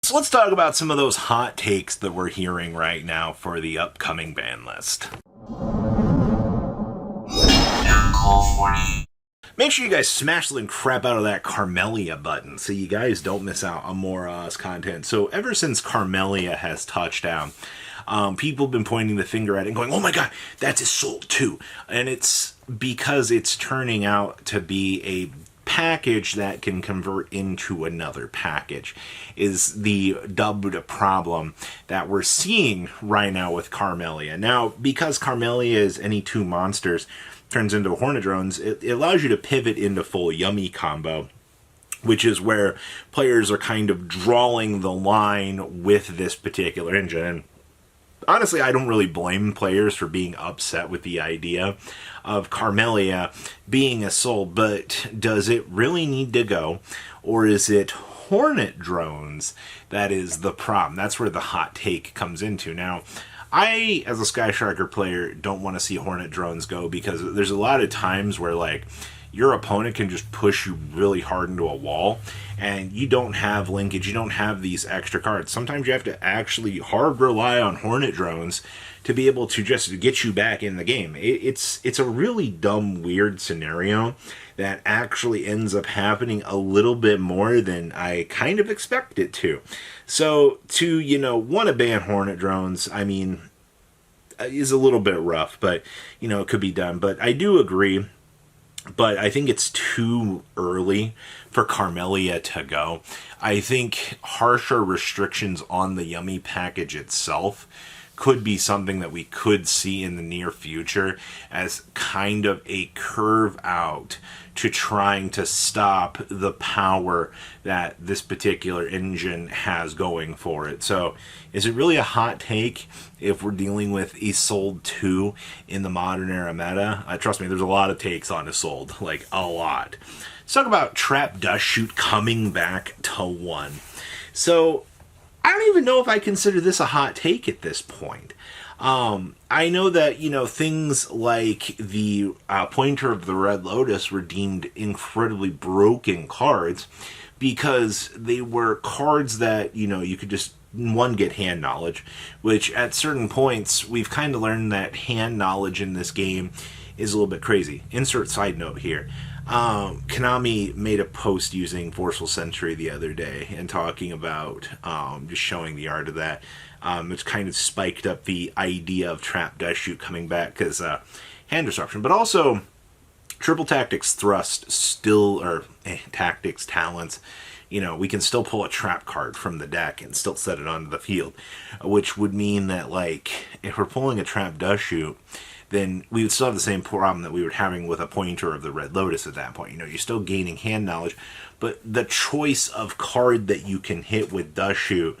So let's talk about some of those hot takes that we're hearing right now for the upcoming ban list. Make sure you guys smash the crap out of that Carmelia button so you guys don't miss out on more content. So ever since Carmelia has touched down, people have been pointing the finger at it and going, oh my god, that's Isolde too. And it's because it's turning out to be a package that can convert into another package is the dubbed problem that we're seeing right now with Carmelia. Now, because Carmelia is any two monsters turns into Hornet drones, it allows you to pivot into full Yummy combo, which is where players are kind of drawing the line with this particular engine. And honestly, I don't really blame players for being upset with the idea of Carmelia being Isolde, but does it really need to go? Or is it Hornet drones that is the problem? That's where the hot take comes into. Now, I, as a Sky Sharker player, don't want to see Hornet drones go because there's a lot of times where, like, your opponent can just push you really hard into a wall and you don't have linkage, you don't have these extra cards. Sometimes you have to actually hard rely on Hornet drones to be able to just get you back in the game. It's a really dumb, weird scenario that actually ends up happening a little bit more than I kind of expect it to. So to, want to ban Hornet drones, I mean, is a little bit rough, but, it could be done. But I do agree. But I think it's too early for Carmelia to go. I think harsher restrictions on the Yummy package itself could be something that we could see in the near future as kind of a curve out to trying to stop the power that this particular engine has going for it. So is it really a hot take if we're dealing with Isolde 2 in the modern era meta? Trust me, there's a lot of takes on Isolde, like a lot. Let's talk about Trap Dustshoot coming back to 1. So I don't even know if I consider this a hot take at this point. I know that, things like the Pointer of the Red Lotus were deemed incredibly broken cards because they were cards that, you could just, one, get hand knowledge, which at certain points we've kind of learned that hand knowledge in this game is a little bit crazy. Insert side note here. Konami made a post using Forceful Sentry the other day and talking about just showing the art of that. It's kind of spiked up the idea of Trap Dustshoot coming back because hand disruption, but also Triple Tactics Thrust still, or Tactics Talents. We can still pull a trap card from the deck and still set it onto the field, which would mean that, like, if we're pulling a Trap Dustshoot, then we would still have the same problem that we were having with a Pointer of the Red Lotus at that point. You're still gaining hand knowledge, but the choice of card that you can hit with Dustshoot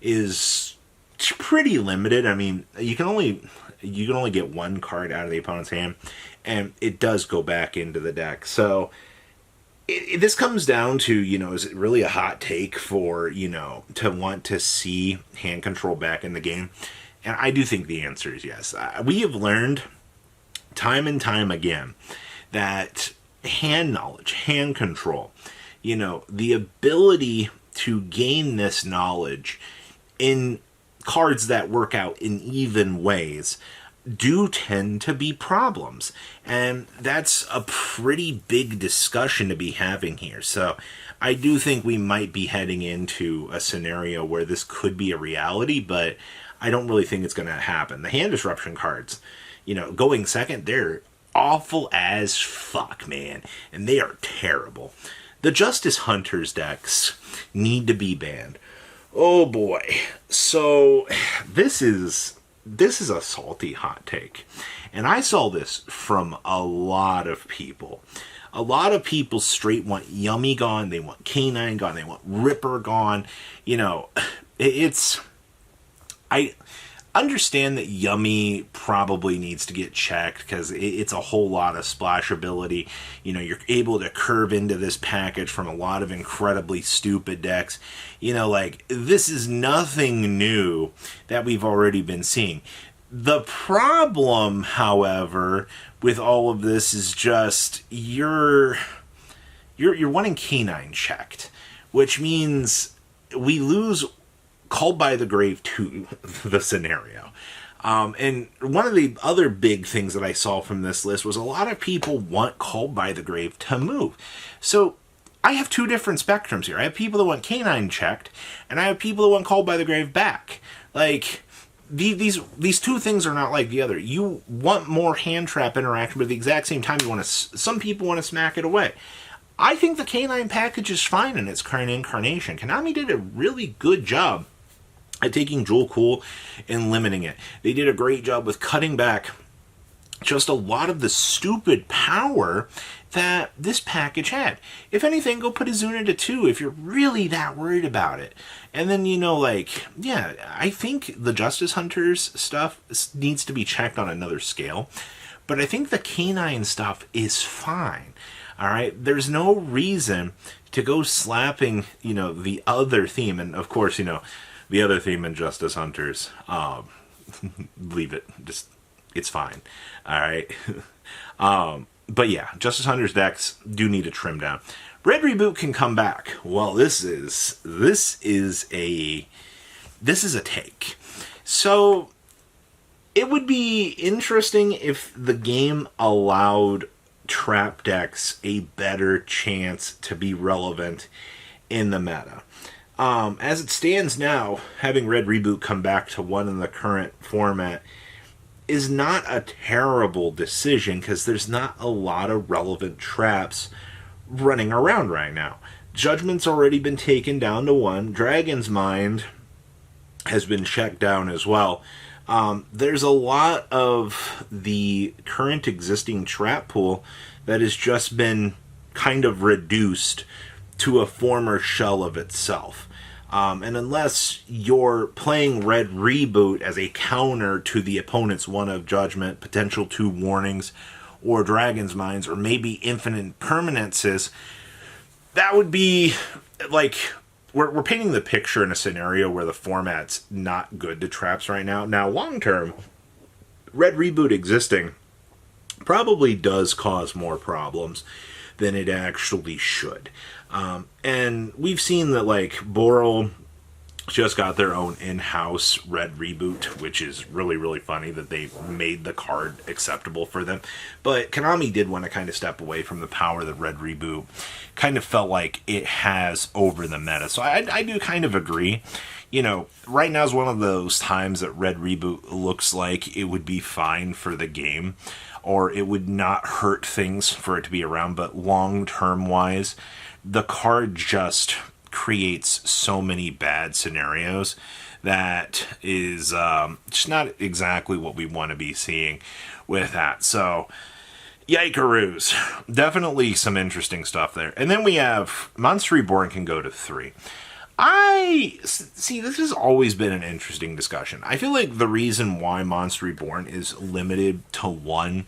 is pretty limited. I mean, you can only get one card out of the opponent's hand, and it does go back into the deck. So this comes down to, is it really a hot take for, to want to see hand control back in the game? And I do think the answer is yes. We have learned time and time again that hand knowledge, hand control, the ability to gain this knowledge in cards that work out in even ways do tend to be problems. And that's a pretty big discussion to be having here. So I do think we might be heading into a scenario where this could be a reality, but I don't really think it's going to happen. The hand disruption cards, going second, they're awful as fuck, man. And they are terrible. The Justice Hunters decks need to be banned. Oh boy. So this is a salty hot take. And I saw this from a lot of people. A lot of people straight want Yummy gone, they want Canine gone, they want Ripper gone. I understand that Yummy probably needs to get checked because it's a whole lot of splashability. You're able to curve into this package from a lot of incredibly stupid decks. This is nothing new that we've already been seeing. The problem, however, with all of this is just you're wanting Canine checked, which means we lose Called by the Grave to the scenario. And one of the other big things that I saw from this list was a lot of people want Called by the Grave to move. So I have two different spectrums here. I have people that want Canine checked, and I have people that want Called by the Grave back. Like, these two things are not like the other. You want more hand trap interaction, but at the exact same time, some people want to smack it away. I think the Canine package is fine in its current incarnation. Konami did a really good job at taking Jewel Cool and limiting it. They did a great job with cutting back just a lot of the stupid power that this package had. If anything, go put Izuna to 2 if you're really that worried about it. And then, yeah, I think the Justice Hunters stuff needs to be checked on another scale. But I think the Canine stuff is fine. All right? There's no reason to go slapping, the other theme. And, of course, the other theme in Justice Hunters, leave it. Just, it's fine. All right? But yeah, Justice Hunters decks do need to trim down. Red Reboot can come back. Well, this is a take. So it would be interesting if the game allowed trap decks a better chance to be relevant in the meta. As it stands now, having Red Reboot come back to 1 in the current format is not a terrible decision because there's not a lot of relevant traps running around right now. Judgment's already been taken down to 1. Dragon's Mind has been checked down as well. There's a lot of the current existing trap pool that has just been kind of reduced to a former shell of itself. And unless you're playing Red Reboot as a counter to the opponent's 1 of Judgment, potential 2 warnings, or Dragon's Minds, or maybe infinite permanences, that would be like, we're painting the picture in a scenario where the format's not good to traps right now. Now, long term, Red Reboot existing probably does cause more problems than it actually should. And we've seen that, like, Boral just got their own in-house Red Reboot, which is really, really funny that they made the card acceptable for them. But Konami did want to kind of step away from the power that Red Reboot kind of felt like it has over the meta. So I do kind of agree. Right now is one of those times that Red Reboot looks like it would be fine for the game, or it would not hurt things for it to be around. But long-term wise, the card just creates so many bad scenarios that is just not exactly what we want to be seeing with that. So, yikeroos. Definitely some interesting stuff there. And then we have Monster Reborn can go to 3. This has always been an interesting discussion. I feel like the reason why Monster Reborn is limited to 1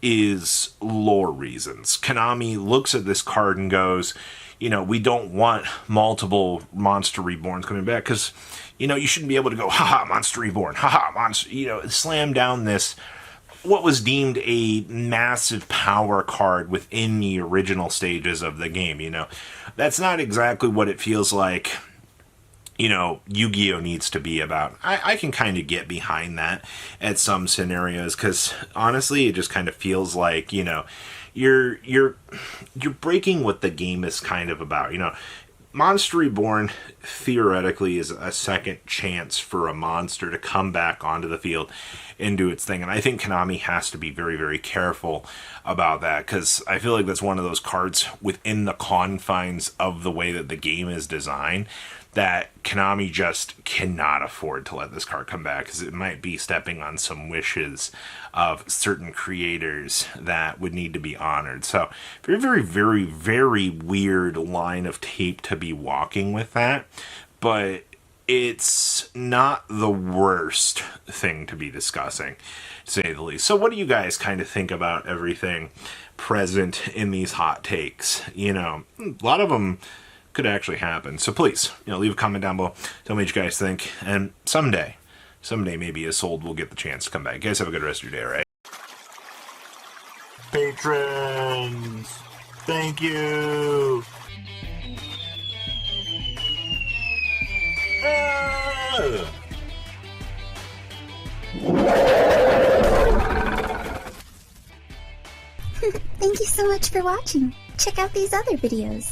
is lore reasons. Konami looks at this card and goes, we don't want multiple Monster Reborns coming back because, you shouldn't be able to go, haha, Monster Reborn, haha, Monster, slam down this, what was deemed a massive power card within the original stages of the game, That's not exactly what it feels like, Yu-Gi-Oh! Needs to be about. I can kind of get behind that at some scenarios because, honestly, it just kind of feels like, you're breaking what the game is kind of about. Monster Reborn theoretically is a second chance for a monster to come back onto the field and do its thing. And I think Konami has to be very, very careful about that because I feel like that's one of those cards within the confines of the way that the game is designed that Konami just cannot afford to let this card come back because it might be stepping on some wishes of certain creators that would need to be honored. So very, very, very, very weird line of tape to be walking with that, but it's not the worst thing to be discussing, to say the least. So what do you guys kind of think about everything present in these hot takes? A lot of them could actually happen. So please, leave a comment down below. Tell me what you guys think. And someday maybe Isolde will get the chance to come back. You guys have a good rest of your day, all right? Patrons! Thank you! Thank you so much for watching. Check out these other videos.